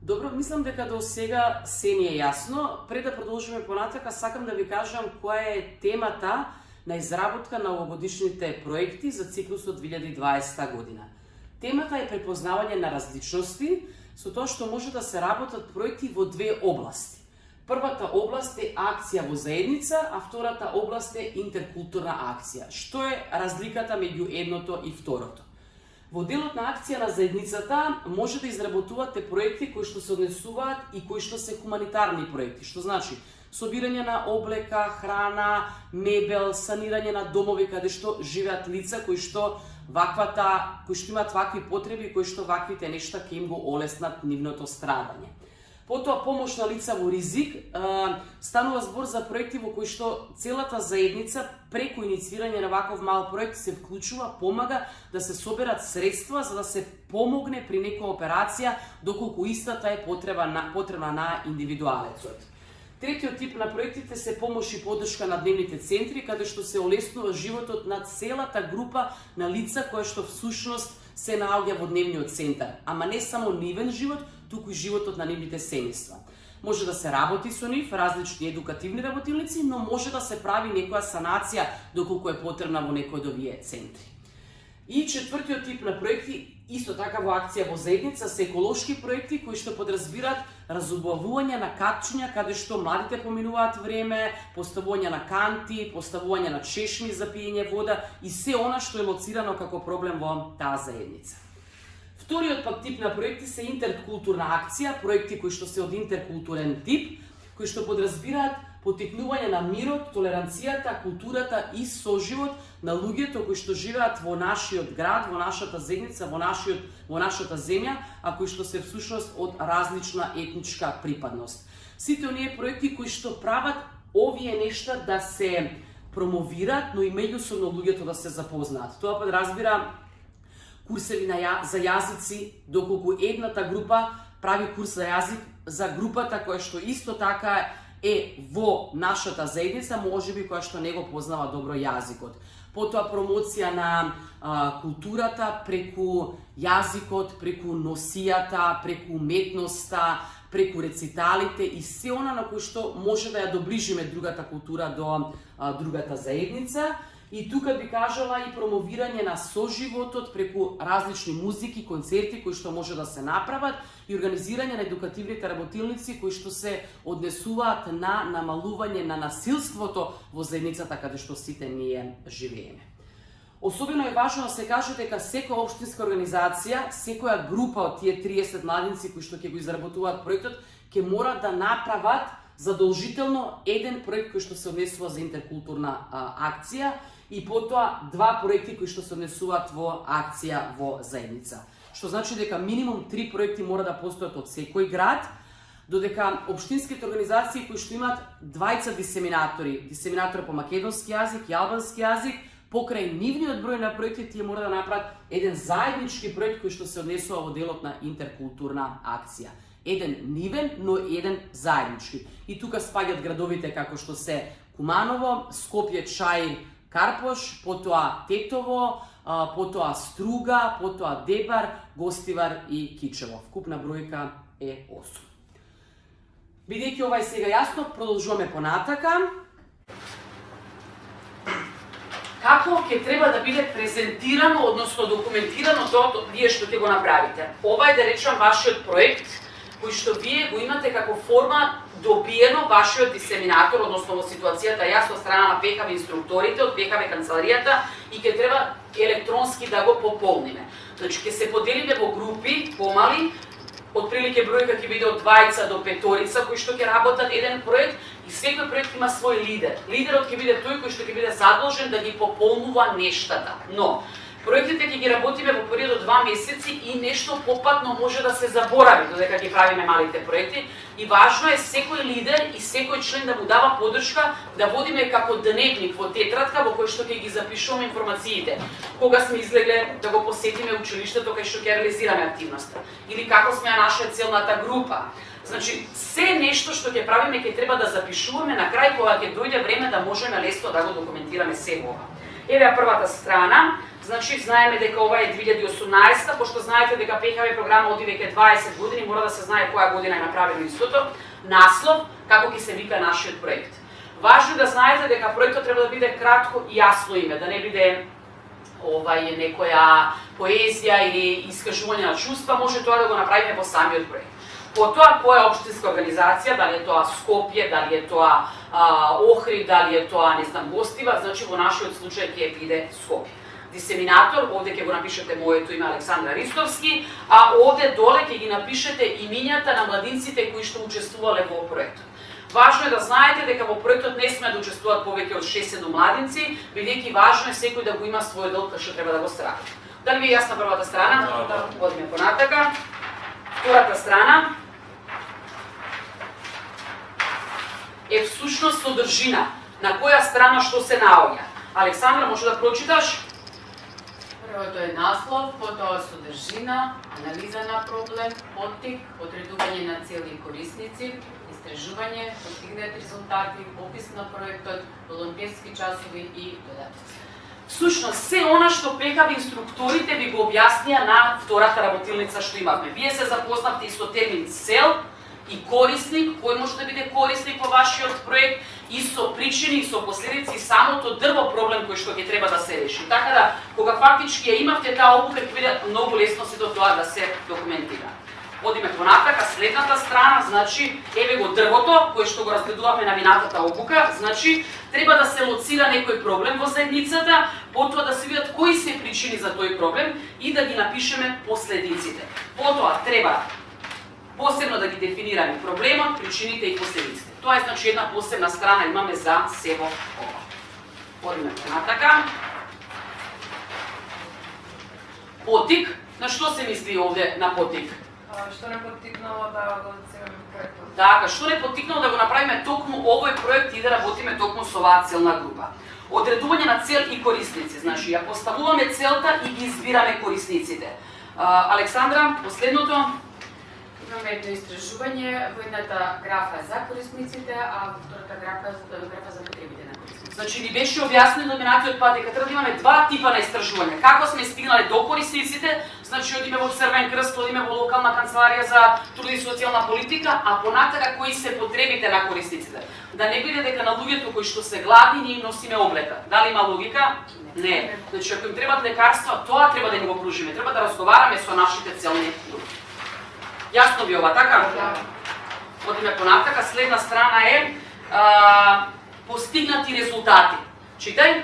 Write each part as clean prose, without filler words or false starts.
Добро, мислам дека до сега се ни е јасно. Пред да продолжиме понатака, сакам да ви кажам која е темата на изработка на овогодишните проекти за циклусот 2020 година. Темата е препознавање на различности, со тоа што може да се работат проекти во две области. Првата област е акција во заедница, а втората област е интеркултурна акција. Што е разликата меѓу едното и второто? Во делот на акција на заедницата може да изработувате проекти кои што се однесуваат и кои што се хуманитарни проекти, што значи собирање на облека, храна, мебел, санирање на домови каде што живеат лица кои што имаат вакви потреби, кои што ваквите нешта ќе им го олеснат нивното страдање. Потоа помош на лица во ризик, станува збор за проекти во кои што целата заедница преку инициирање на ваков мал проект се вклучува, помага да се соберат средства за да се помогне при некоја операција доколку истата е потребна на индивидуалецот. Третиот тип на проектите се помош и поддршка на дневните центри, каде што се олеснува животот на целата група на лица кои што всушност се наоѓа во дневниот центар, ама не само нивен живот, туку и животот на нивните семејства. Може да се работи со нив, различни едукативни работилници, но може да се прави некоја санација доколку е потребна во некој од овие центри. И четвртиот тип на проекти, исто така во акција во заедница, се еколошки проекти кои што подразбираат разубавување на катчиња каде што младите поминуваат време, поставување на канти, поставување на чешми за пиење вода и се она што е лоцирано како проблем во таа заедница. Вториот пак тип на проекти се интеркултурна акција, проекти кои што се од интеркултурен тип, кои што подразбираат поттикнување на мирот, толеранцијата, културата и соживот на луѓето кои што живеат во нашиот град, во нашата заедница, во нашата земја, а кои што се всушност од различна етничка припадност. Сите оние проекти кои што прават овие нешта да се промовираат, но и меѓусобно луѓето да се запознаат. Тоа подразбира курсеви за јазици, доколку едната група прави курс за јазик за групата која што исто така е во нашата заедница, можеби која што не го познава добро јазикот. Потоа промоција на културата преку јазикот, преку носијата, преку уметноста, преку рециталите и се она на кој што може да ја доближиме другата култура до другата заедница. И тука би кажала и промовирање на соживотот преку различни музики, концерти кои што може да се направат и организирање на едукативните работилници кои што се однесуваат на намалување на насилството во заедницата каде што сите ние живееме. Особено е важно да се каже дека секоја општинска организација, секоја група од тие 30 младинци кои што ќе го изработуваат проектот, ќе мора да направат задолжително еден проект кој што се однесува за интеркултурна акција и потоа два проекти кои што се однесуваат во акција во заедница. Што значи дека минимум 3 проекти мора да постојат од секој град, додека општинските организации кои што имаат двајца дисеминатори по македонски јазик и албански јазик, покрај нивниот број на проекти, тие мора да направат еден заеднички проект кој што се однесува во делот на интеркултурна акција. Еден нивен, но еден заеднички. И тука спаѓаат градовите како што се Куманово, Скопје, Чаир, Карпош, потоа Тетово, потоа Струга, потоа Дебар, Гостивар и Кичево. Вкупна бројка е 8. Бидејќи ова е сега јасно, продолжуваме понатака. Како ќе треба да биде презентирано, односно документирано тоа вие што ќе го направите? Ова е, да речам, вашиот проект, кој што вие го имате како форма добиено вашиот дисеминатор, односно во ситуацијата јас од страна на ПКВ инструкторите, од ПКВ канцеларијата и ќе треба електронски да го пополниме. Значи ќе се поделиме во групи помали, отприлике бројка ќе биде од 2 до 5 кои што ќе работат еден проект и секој проект има свој лидер. Лидерот ќе биде тој кој што ќе биде задолжен да ги пополнува нештата. Но проектите ќе ги работиме во период од 2 месеци и нешто попатно може да се заборави додека ги правиме малите проекти и важно е секој лидер и секој член да му дава поддршка да водиме како дневник во тетрадка во кој што ќе ги запишуваме информациите. Кога сме излегле да го посетиме училиштето кај што ќе реализираме активноста или како сме ја нашла целната група. Значи, се нешто што ќе правиме ќе треба да запишуваме на крај кога ќе дојде време да можеме лесно да го документираме се ова. Еве ја првата страна, Значи, знаеме дека ова е 2018, пошто знаете дека ПХВ програма оди веќе 20 години, мора да се знае која година е направено истото. Наслов, како ќе се вика нашиот проект. Важно е да знаете дека проектот треба да биде кратко и јасно име, да не биде некоја поезија или искажување на чувства, може тоа да го направиме во самиот проект. Потоа, која е општинска организација, дали е тоа Скопје, дали е тоа Охрид, дали е тоа, не знам, Гостива, значи во нашиот случај ќе биде Скопје. Дисеминатор, овде ќе го напишете моето име Александра Ристовски, а овде доле ќе ги напишете имињата на младинците кои што учествувале во проектот. Важно е да знаете дека во проектот не сме да учествуваат повеќе од 6-7 младинци, бидејќи важно е секој да го има свој дел кај што треба да го страви. Дали ви е јасна првата страна? Да. Одиме понатака. Втората страна е всушност содржина, на која страна што се наоѓа. Александра, може да прочиташ? Првото е наслов, потоа содржина, анализа на проблем, поттик, одредување на цели корисници, истражување, постигнати резултати, опис на проектот, волонтерски часови и додатоци. Всушност, се она што ПХВ инструкторите ви го објаснија на втората работилница што имавме. Вие се запознавте и со термин цел и корисник, кој може да биде корисник во вашиот проект, и со причини и со последици, самото дрво проблем кој што ќе треба да се реши. Така да, кога фактички ја имавте таа обука, ќе биде многу лесно сето тоа да се документира. Одиме понатака, следната страна, значи, еве го дрвото, кое што го разгледувавме на минатата обука, значи, треба да се лоцира некој проблем во заедницата, потоа да се видат кои се причини за тој проблем и да ги напишеме последиците. Потоа треба посебно да ги дефинираме проблемот, причините и последиците. Тоа е значи една посебна страна имаме за сево ова. Одиме понатака. Потик, на што се мисли овде на потик? Што не поттикнало да го лоцираме проектот? Така, што не поттикнало да го направиме токму овој проект и да работиме токму со оваа целна група. Одредување на цел и корисници, значи ја поставуваме целта и ги избираме корисниците. Александра, последното? Имаме едно истражување, во едната графа за корисниците, а во втората графа за потребите на корисниците. Значи ни беше објаснено минатиот пат дека треба да имаме два типа на истражување. Како сме стигнале до корисниците, значи одиме во Црвен крст, одиме во локална канцеларија за труд и социјална политика, а понатака кои се потребите на корисниците. Да не биде дека на луѓето кои што се гладни ние им носиме облека. Дали има логика? Не. Значи ако им требат лекарства, тоа треба да им го пружиме. Треба да разговараме со нашите целни групи. Јасно ви ова, така? Да. Одиме понатака, следна страна е постигнати резултати. Читај.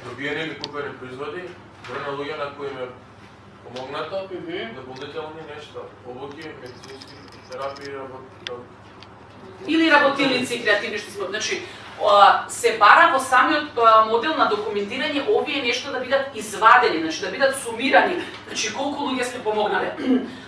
Добиени или купени производи, број на луѓе на кои им е помогнато, дополнителни нешта, обуки, медицински терапии, или работилници и креативни што сме. Значи, се бара во самиот модел на документирање овие нешто да бидат извадени, значи да бидат сумирани, значи колку луѓе сме помогнале.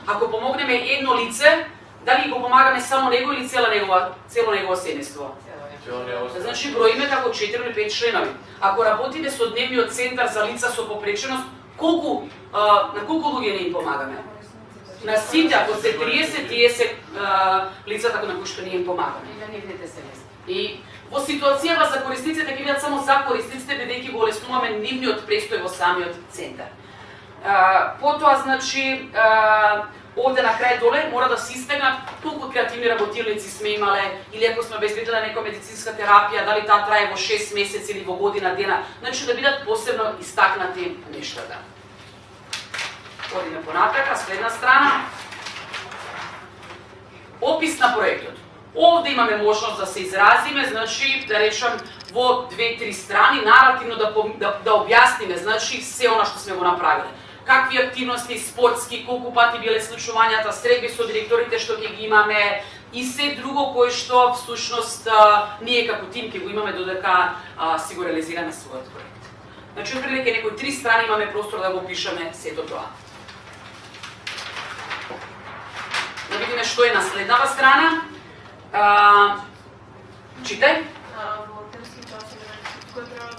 Ако помогнеме едно лице, дали го помагаме само него или цело негово семејство? Значи броиме како 4 или 5 членови. Ако работиме со дневниот центар за лица со попреченост, на колку луѓе не им помагаме? На сите, ако се 30, тие се лицата на кои што ние им помагаме. И на нивните семејства. И во ситуацијава за корисниците ќе бидат само за корисниците, бидејќи го олеснуваме нивниот престој во самиот центар. Потоа, значи, овде на крај доле мора да се истегнат колку креативни работилници сме имале, или ако сме обезбедиле некоја медицинска терапија, дали таа трае во 6 месеци или во година дена, значи да бидат посебно истакнати нештата. Одиме понатака, следна страна. Опис на проектот. Овде имаме можност да се изразиме, значи да речам во 2-3 страни наративно да објасниме, значи се она што сме го направиле. Какви активности спортски, колку пати биле случувањата, средби со директорите што ќе ги имаме и се друго кое што всушност ние како тим ќе го имаме додека си го реализираме својот проект. Значи отприлike некои 3 страни имаме простор да го пишеме сето тоа. Да видиме што е на следната страна. Читај. Волонтерски часови, кој треба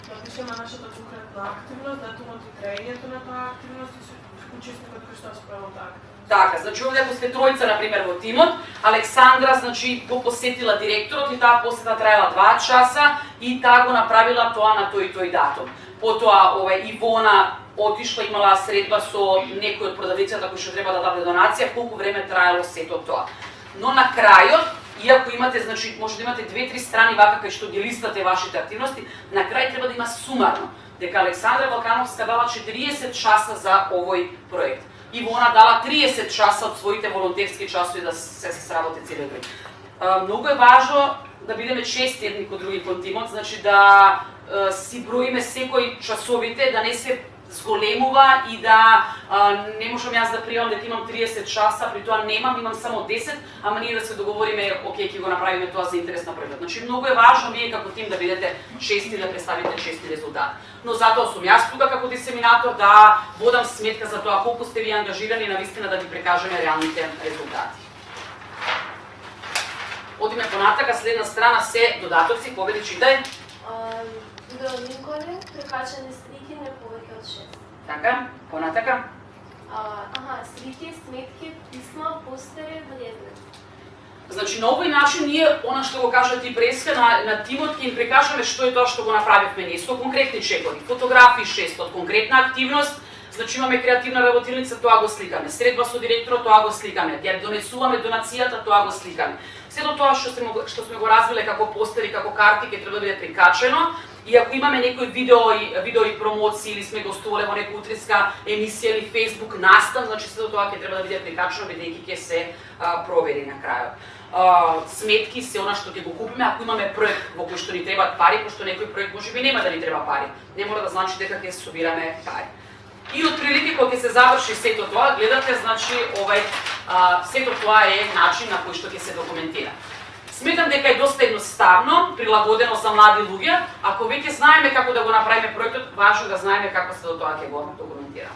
да пишеме нашата конкретна на активност, да тумати траењето на таа активност и учесникот кој што справил таа. Така, значи овде ако сте тројца на пример во тимот, Александра значи го посетила директорот и таа посета траела 2 часа и таа го направила тоа на тој и тој датум. Потоа Ивона отишла, имала средба со некој од продавниците кој што треба да даде донација, колку време траело сето тоа. Но на крајот, иако имате, значи, може да имате 2-3 страни вака кај што ги листате вашите активности, на крај треба да има сумарно, дека Александра Балкановска дала 40 часа за овој проект. Ивона дала 30 часа од своите волонтерски часови да се сработи целиот проект. Многу е важно да бидеме чести едни кон други кон тимот, значи да си броиме секој часовите, да не се зголемува и да не можам јас да приемам дека имам 30 часа, при тоа немам, имам само 10, ама ние да се договориме, окей, ќе го направиме тоа за интерес на проектот. Значи многу е важно вие како тим да бидете чести, да представите чести резултати. Но затоа сум јас тука како дисеминатор да водам сметка за тоа колку сте ви ангажирани на вистина да ви прекажеме реалните резултати. Одиме понатака, следна страна се додатоци, повеќе читај. Линкови, прекачани слики не повеќе од 6. Така, понатака. Слики, сметки, писма, постери, влезници. Значи на овој начин ние, она што го кажа ти Преска, на тимот ќе им прикажеме што е тоа што го направивме ние, со конкретни чекори, фотографии 6 од конкретна активност, значи имаме креативна работилница, тоа го сликаме, средба со директорот, тоа го сликаме, ја донесуваме донацијата, тоа го сликаме. Сето тоа што сме го развиле како постери, како карти, ќе треба да биде прикачено. И ако имаме некои видео и промоции или сме гостувале во некоја утреска емисија или Facebook настан, значи сето тоа ќе треба да биде прикачено бидејќи ќе се провери на крајот. Сметки се она што ќе го купиме, ако имаме проект во кој што ни требаат пари, пошто некој проект можеби нема да ни треба пари. Не мора да значи дека ќе собираме пари. И отприлики кога ќе се заврши сето тоа, гледате, значи сето тоа е начин на кој што ќе се документира. Сметам дека е доста едноставно, прилагодено за млади луѓе. Ако веќе знаеме како да го направиме проектот, важно да знаеме како се до тоа ќе го документираме.